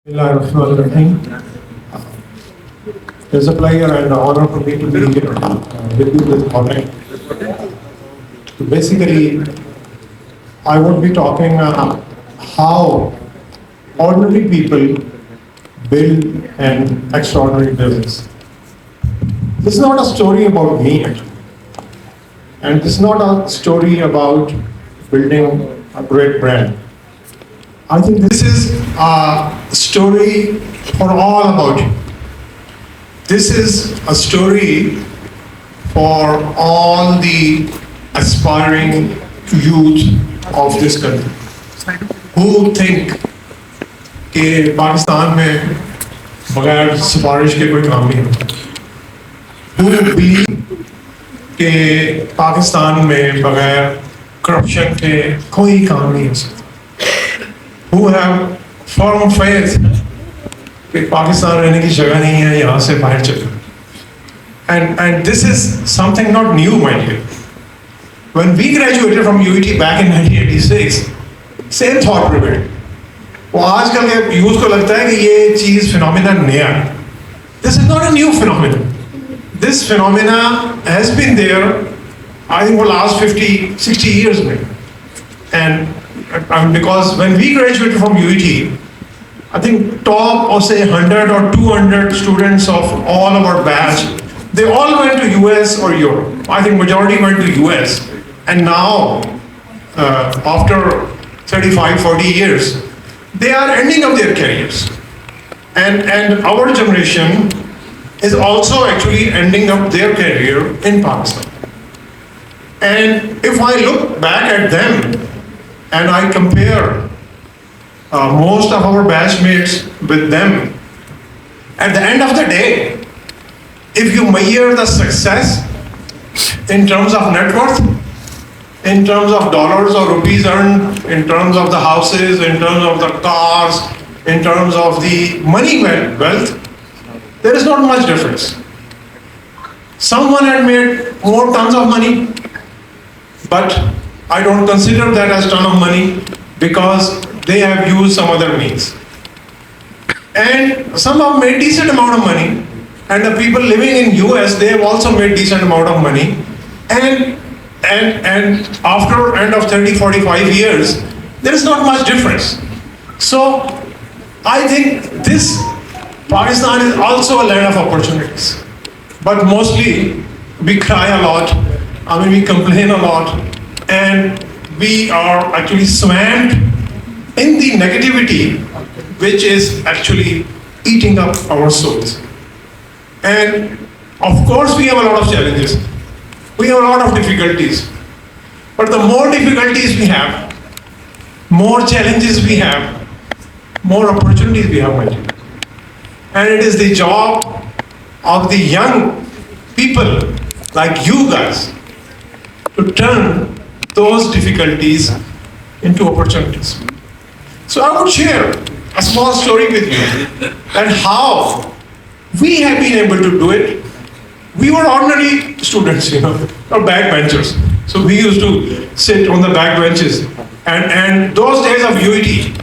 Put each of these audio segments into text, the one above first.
Bismillahirrahmanirrahim. It's a pleasure and honor for me to be here with you this morning. So basically, I would be talking how ordinary people build an extraordinary business. This is not a story about me, actually. And this is not a story about building a great brand. I think this is a story for all about you. This is a story for all the aspiring youth of this country who think कि पाकिस्तान में बगैर सिफारिश के कोई काम नहीं होता, who believe कि पाकिस्तान में बगैर करप्शन के कोई काम नहीं हो सकता, who have firm faith कि पाकिस्तान रहने की जगह नहीं है, यहाँ से बाहर चले. And this is something not new, my dear. When we graduated from UET back in 1986, same thought prevailed. वो आजकल के यूथ को लगता है कि ये चीज फिनोमिना नया है. This is not a new phenomenon. This phenomena has been there, I think, for the last 50, 60 years maybe. And because when we graduated from UET, I think top or say 100 or 200 students of all of our batch, they all went to US or Europe. I think majority went to US. And now, after 35, 40 years, they are ending up their careers. And our generation is also actually ending up their career in Pakistan. And if I look back at them and I compare most of our batchmates with them, at the end of the day, if you measure the success in terms of net worth, in terms of dollars or rupees earned, in terms of the houses, in terms of the cars, in terms of the money wealth, there is not much difference. Someone had made more tons of money, but I don't consider that as ton of money because they have used some other means. And some have made decent amount of money, and the people living in US, they have also made decent amount of money. And after end of 30, 45 years, there is not much difference. So I think this Pakistan is also a land of opportunities. But mostly we cry a lot, we complain a lot, and we are actually swamped in the negativity which is actually eating up our souls. And of course we have a lot of challenges. We have a lot of difficulties. But the more difficulties we have, more challenges we have, more opportunities we have, my dear. And it is the job of the young people like you guys to turn those difficulties into opportunities. So I would share a small story with you and how we have been able to do it. We were ordinary students, or backbenchers. So we used to sit on the back benches. And those days of UET,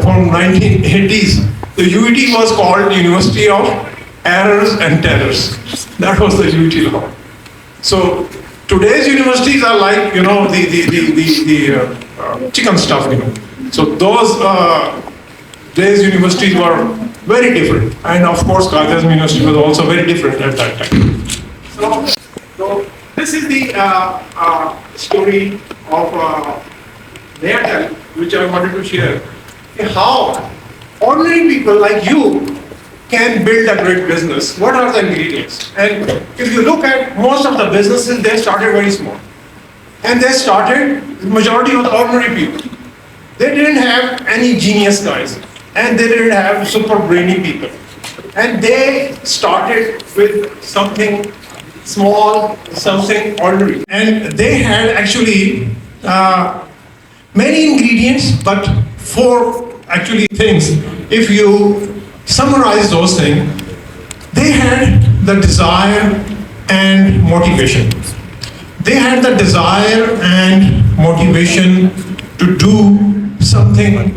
from 1980s, the UET was called University of Errors and Terrors. That was the UET law. So today's universities are like, the chicken stuff, So those days universities were very different. And of course, Qadir's University was also very different at that time. So this is the story of Nayatel, which I wanted to share. How ordinary people like you can build a great business. What are the ingredients? And if you look at most of the businesses, they started very small. And they started, the majority of ordinary people. They didn't have any genius guys. And they didn't have super brainy people. And they started with something small, something ordinary. And they had actually many ingredients, but 4 actually things. If you summarize those things, they had the desire and motivation. They had the desire and motivation to do something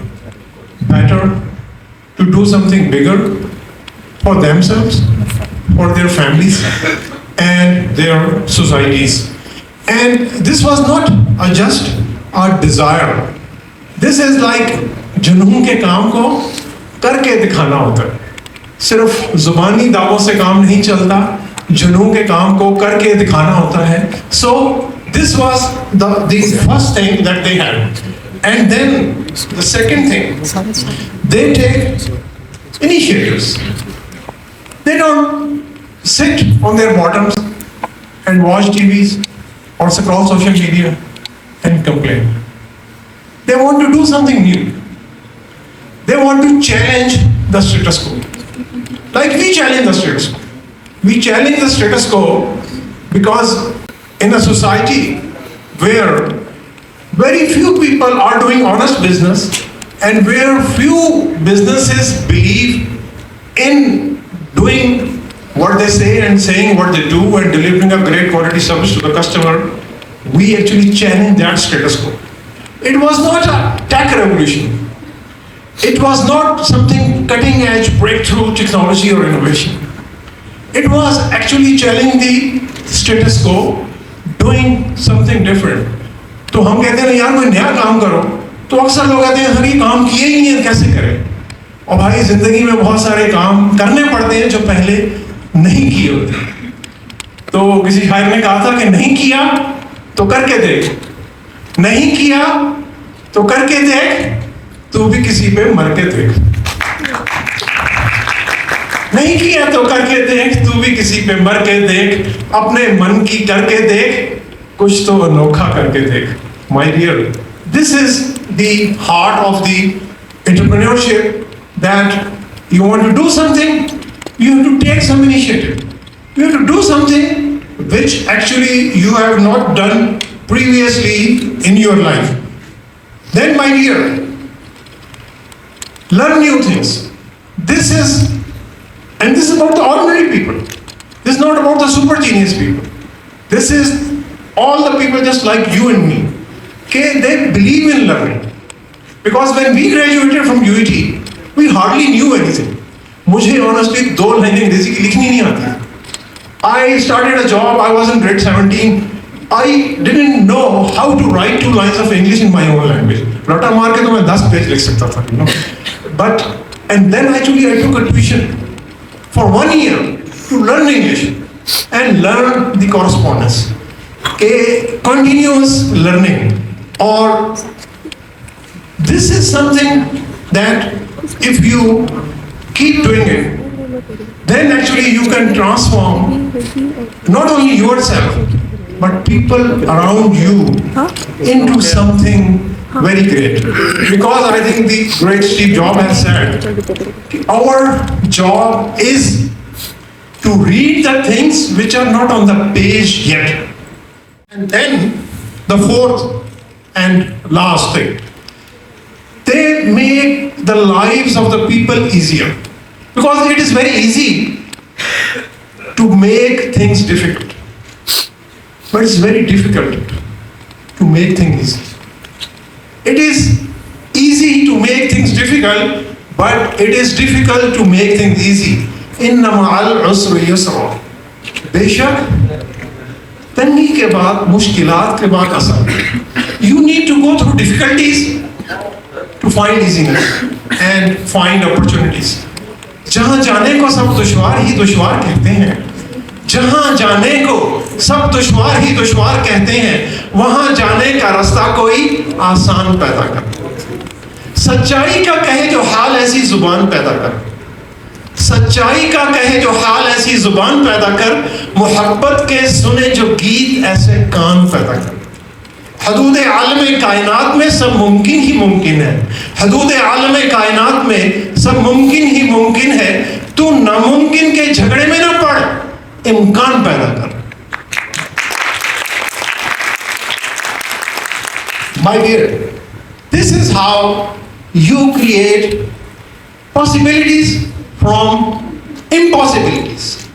better, to to do something bigger for themselves, for their families, and their societies. And this was not just a desire. This is like जुनून के काम को करके दिखाना होता है. सिर्फ जुबानी दावों से काम नहीं चलता, जुनून के काम को करके दिखाना होता है. So this was the first thing that they had. And then the second thing, they take initiatives. They don't sit on their bottoms and watch TVs or scroll social media and complain. They want to do something new. They want to challenge the status quo. Like we challenge the status quo. We challenge the status quo because in a society where very few people are doing honest business and where few businesses believe in doing what they say and saying what they do and delivering a great quality service to the customer, we actually challenge that status quo. It was not a tech revolution. It was not something cutting edge breakthrough technology or innovation. It was actually challenging the status quo, doing something different. तो हम कहते हैं यार कोई नया काम करो, तो अक्सर लोग कहते हैं सर ये काम किए ही नहीं है कैसे करें. और भाई जिंदगी में बहुत सारे काम करने पड़ते हैं जो पहले नहीं किए होते. तो किसी शायर ने कहा था कि नहीं किया तो करके देख, नहीं किया तो करके देख, तू भी किसी पे मर के देख. नहीं किया तो करके देख, तू भी किसी पे मर के देख, अपने मन की करके देख, कुछ तो अनोखा करके देख. My dear, this is the heart of the entrepreneurship, that you want to do something, you have to take some initiative. You have to do something which actually you have not done previously in your life. Then, my dear, learn new things. This is about the ordinary people. This is not about the super genius people. This is all the people just like you and me. Okay, they believe in learning. Because when we graduated from UET, we hardly knew anything. मुझे honestly 2 लाइनें अंग्रेजी की लिखनी नहीं आती. I started a job, I was in grade 17. I didn't know how to write 2 lines of English in my own language. रटा मार के तो मैं 10 पेज लिख सकता था, you know. But, and then actually I took a tuition for 1 year to learn English and learn the correspondence. Okay, continuous learning. Or this is something that if you keep doing it, then actually you can transform not only yourself, but people around you into something very great. Because I think the great Steve Jobs has said, our job is to read the things which are not on the page yet. And then the fourth and last thing, they make the lives of the people easier. Because it is very easy to make things difficult. But it's very difficult to make things easy. It is easy to make things difficult, but it is difficult to make things easy. Inna ma'al usri yusra. बेशक तंगी के बाद, मुश्किलात के बाद आसान. You need to go through difficulties to find easiness and find opportunities. जहाँ जाने को सब दुश्वार ही दुश्वार कहते हैं, जहाँ जाने को सब दुश्वार ही दुश्वार कहते हैं, वहाँ जाने का रास्ता कोई आसान पैदा कर. सच्चाई का कहे जो हाल ऐसी जुबान पैदा कर. सच्चाई का कहे जो हाल ऐसी जुबान पैदा कर. मोहब्बत के सुने जो गीत ऐसे कान पैदा कर. हदूद आलम कायनात में सब मुमकिन ही मुमकिन है. हदूद आलम कायनात में सब मुमकिन ही मुमकिन है. तू नामुमकिन के झगड़े में ना पड़, इम्कान पैदा कर. My dear, this is how you create possibilities from impossibilities.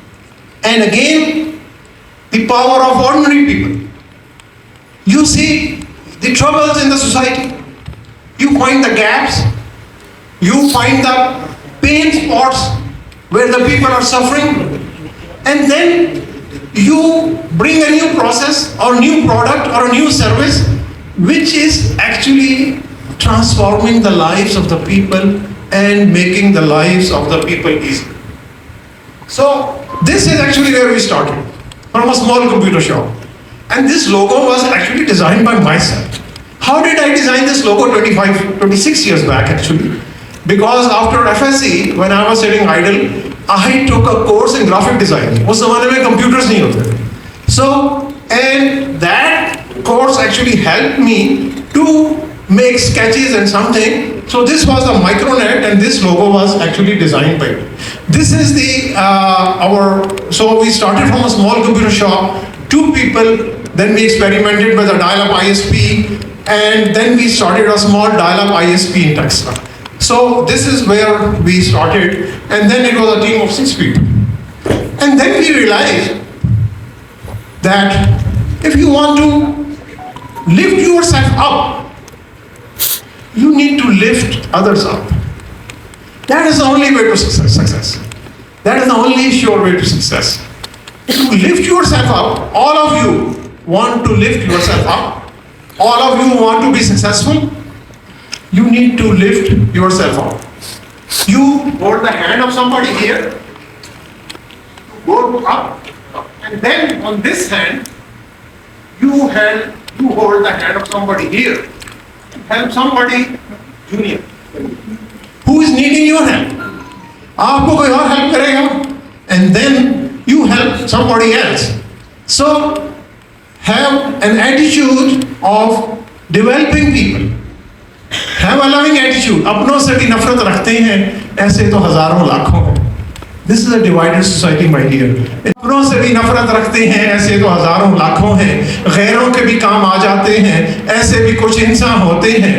And again, the power of ordinary people. You see the troubles in the society. You find the gaps. You find the pain spots where the people are suffering, and then you bring a new process or new product or a new service which is actually transforming the lives of the people and making the lives of the people easy. So this is actually where we started, from a small computer shop. And this logo was actually designed by myself. How did I design this logo 26 years back actually? Because after FSC, when I was sitting idle, I took a course in graphic design. उस ज़माने में computers नहीं होते थे. So, and that course actually helped me to make sketches and something. So this was a Micronet, and this logo was actually designed by me. This is the so we started from a small computer shop, 2 people, then we experimented with a dial-up ISP, and then we started a small dial-up ISP in Texas. So this is where we started, and then it was a team of 6 people. And then we realized that if you want to lift yourself up, you need to lift others up. That is the only way to success. That is the only sure way to success. To lift yourself up, all of you want to lift yourself up, all of you want to be successful, you need to lift yourself up. You hold the hand of somebody here, go up, and then on this hand, you hold the hand of somebody here. Help somebody junior who is needing your help. आपको कोई और help करेगा, and then you help somebody else. So have an attitude of developing people. Have a loving attitude. अपनों से भी नफरत रखते हैं ऐसे तो हजारों लाखों हैं. This is a divided society, my dear. अपनों से भी नफरत रखते हैं ऐसे तो हजारों लाखों हैं. गैरों के भी काम आ जाते हैं ऐसे भी कुछ इंसान होते हैं.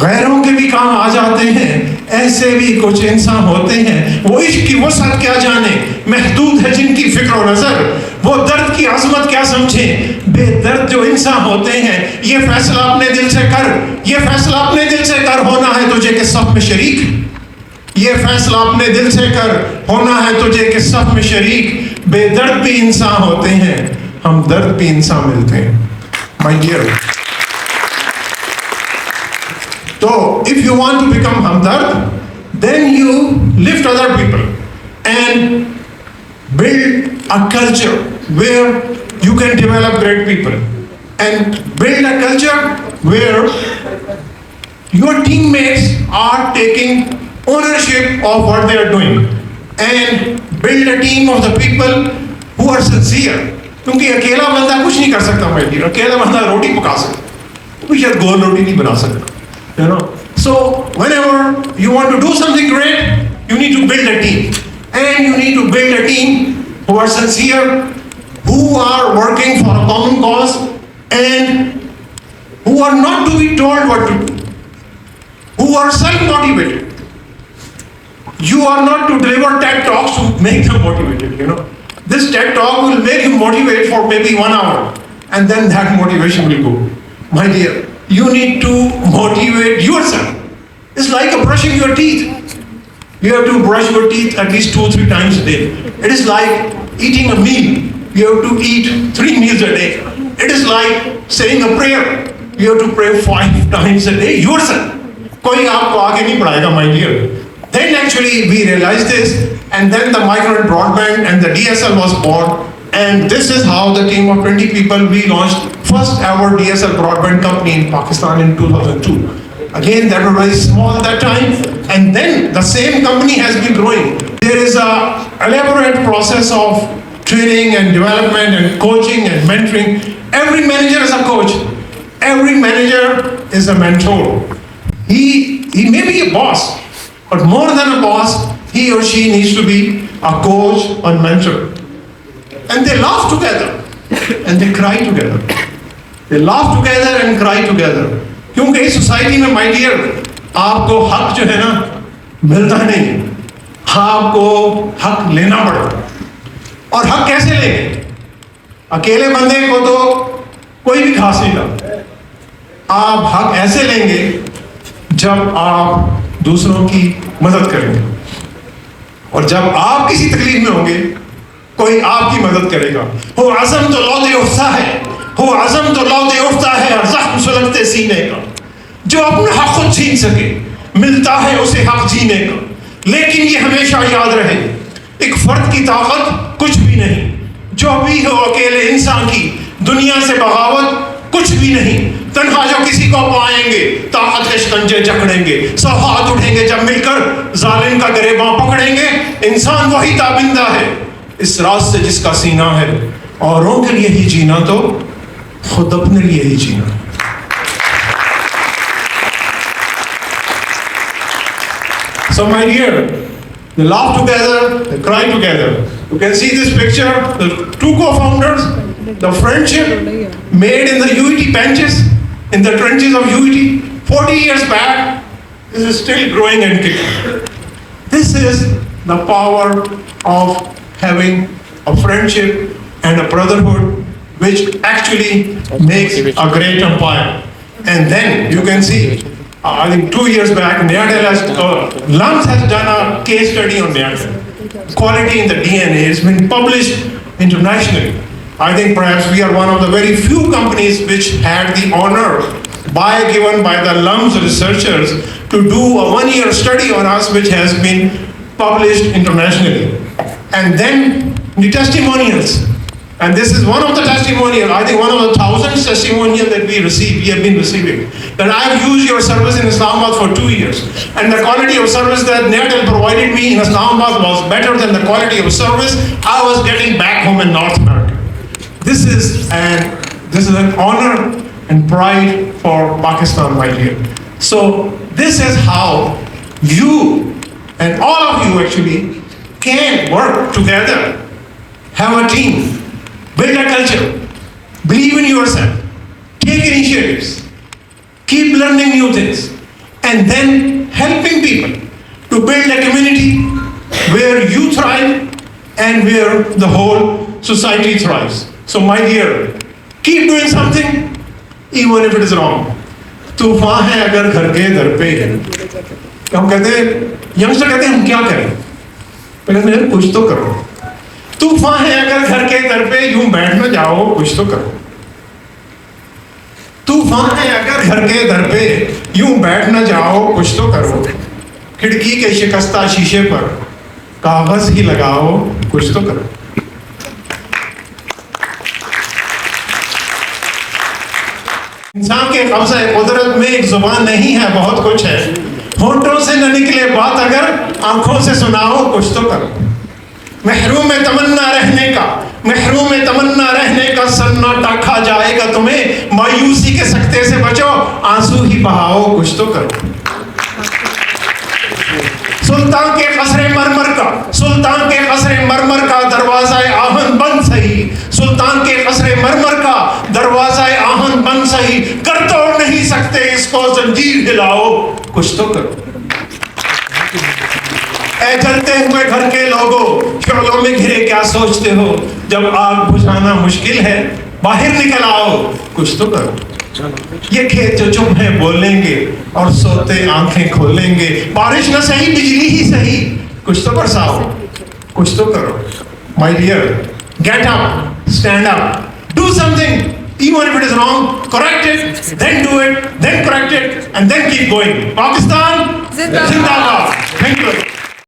गैरों के भी काम आ जाते हैं ऐसे भी कुछ इंसान होते हैं. वो इश्क की वसअत क्या जाने, महदूद है जिनकी फिक्र और नजर. वो दर्द की अजमत क्या समझें, बेदर्द जो इंसान होते हैं. ये फैसला अपने दिल से कर, ये फैसला अपने दिल से कर. होना है तुझे कि सब में शरीक, ये फैसला अपने दिल से कर. होना है तुझे कि सब में शरीक. बेदर्द भी इंसान होते हैं, हम दर्द भी इंसान मिलते हैं. My dear, so if you want to become hamdard, then you lift other people and build a culture where you can develop great people, and build a culture where your teammates are taking ownership of what they are doing, and build a team of the people who are sincere. क्योंकि अकेला बंदा कुछ नहीं कर सकता भाई. अकेला बंदा रोटी पका सकता, वो शायद गोल रोटी नहीं बना सकता. You know, so whenever you want to do something great, you need to build a team, and you need to build a team who are sincere, who are working for a common cause, and who are not to be told what to do, who are self-motivated. You are not to deliver TED talks to make them motivated. You know, this TED talk will make you motivate for maybe 1 hour, and then that motivation will go. My dear, you need to motivate yourself. It's like brushing your teeth. You have to brush your teeth at least 2-3 times a day. It is like eating a meal. You have to eat 3 meals a day. It is like saying a prayer. You have to pray 5 times a day yourself. कोई आपको आगे नहीं पढ़ाएगा, my dear. Then actually we realized this, and then the Micronet Broadband and the DSL was born. And this is how the team of 20 people, we launched first ever DSL broadband company in Pakistan in 2002. Again, that was very small at that time, and then the same company has been growing. There is a elaborate process of training and development and coaching and mentoring. Every manager is a coach. Every manager is a mentor. He may be a boss, but more than a boss, he or she needs to be a coach or mentor. And they laugh together, and they cry together. They laugh together and cry together. क्योंकि इस society में, my dear, आपको हक जो है ना मिलता नहीं, आपको हक लेना पड़ता. और हक कैसे लेंगे? अकेले बंदे को तो कोई भी घास नहीं लाता. आप हक ऐसे लेंगे जब आप दूसरों की मदद करेंगे। और जब आप किसी तकलीफ में होंगे, कोई आपकी मदद करेगा। हो आज़म तो लौदे उठता है, हो आज़म तो लौदे उठता है और ज़ख्म सुलगते सीने का। जो अपना हक खुद छीन सके, मिलता है उसे हक जीने का। लेकिन ये हमेशा याद रहे, एक फर्द की ताकत कुछ भी नहीं, जो भी हो अकेले इंसान की दुनिया से बगावत कुछ भी नहीं। तन्हा जो किसी को पाएंगे ताकत के शिकंजे जकड़ेंगे, सब हाथ उठेंगे जब मिलकर जालिम का गिरेबां पकड़ेंगे। इंसान वही ताबिंदा है इस रात से जिसका सीना है, औरों के लिए ही जीना तो खुद अपने लिए ही जीना। So my dear, they laugh together, they cry together. You can see this picture, the two co-founders, the friendship made in the UET benches, in the trenches of UET, 40 years back. This is still growing and kicking. This is the power of having a friendship and a brotherhood which actually makes a great empire. And then you can see, I think 2 years back, Nayatel LUMS has done a case study on Nayatel. Quality in the DNA has been published internationally. I think perhaps we are one of the very few companies which had the honor given by the LUMS researchers to do a 1-year study on us, which has been published internationally. And then the testimonials. And this is one of the testimonials, I think one of the thousands testimonials that we have been receiving. That I have used your service in Islamabad for 2 years. And the quality of service that Nayatel provided me in Islamabad was better than the quality of service I was getting back home in North America. This is an honor and pride for Pakistan, my dear. So this is how you and all of you actually can work together, have a team, build a culture, believe in yourself, take initiatives, keep learning new things, and then helping people to build a community where you thrive and where the whole society thrives. So my dear, keep doing something even if it is wrong. तूफान है अगर घर के दर पे, हम कहते हैं, youngster कहते हैं हम क्या करें, पहले मेरे कुछ तो करो। तूफान है अगर घर के दर पे, यूं बैठ न जाओ, कुछ तो करो। तूफान है अगर घर के दर पे, यूं बैठ न जाओ, कुछ तो करो। खिड़की के शिकस्ता शीशे पर कागज ही लगाओ, कुछ तो करो। इंसान के कब्ज़े कुदरत में एक जुबान नहीं है, बहुत कुछ है। होंठों से न निकले बात अगर आंखों से सुनाओ, कुछ तो करो। महरूम में तमन्ना रहने का, महरूम में तमन्ना रहने का सन्नाटा खा जाएगा तुम्हें। मायूसी के सकते से बचो, आंसू ही बहाओ, कुछ तो करो। सुल्तान के कसरे मरमर का, सुल्तान के कसरे मरमर का दरवाजा आहन बंद सही। सुल्तान के कसरे मरमर का दरवाजा आहन बंद सही। कर तोड़ नहीं सकते इसको, जंजीर हिलाओ, कुछ तो करो। ऐ जलते हुए घर के लोगों, शोलों में घिरे क्या सोचते हो। जब आग बुझाना मुश्किल है, बाहर निकल आओ, कुछ तो करो। ये खेत जो चुप है बोलेंगे और सोते आंखें खोलेंगे। बारिश न सही, बिजली ही सही, कुछ तो बरसाओ, कुछ तो करो। My dear, get up, stand up, do something, even if it is wrong, correct it, then do it, then correct it, and then keep going. Pakistan, Zindabad.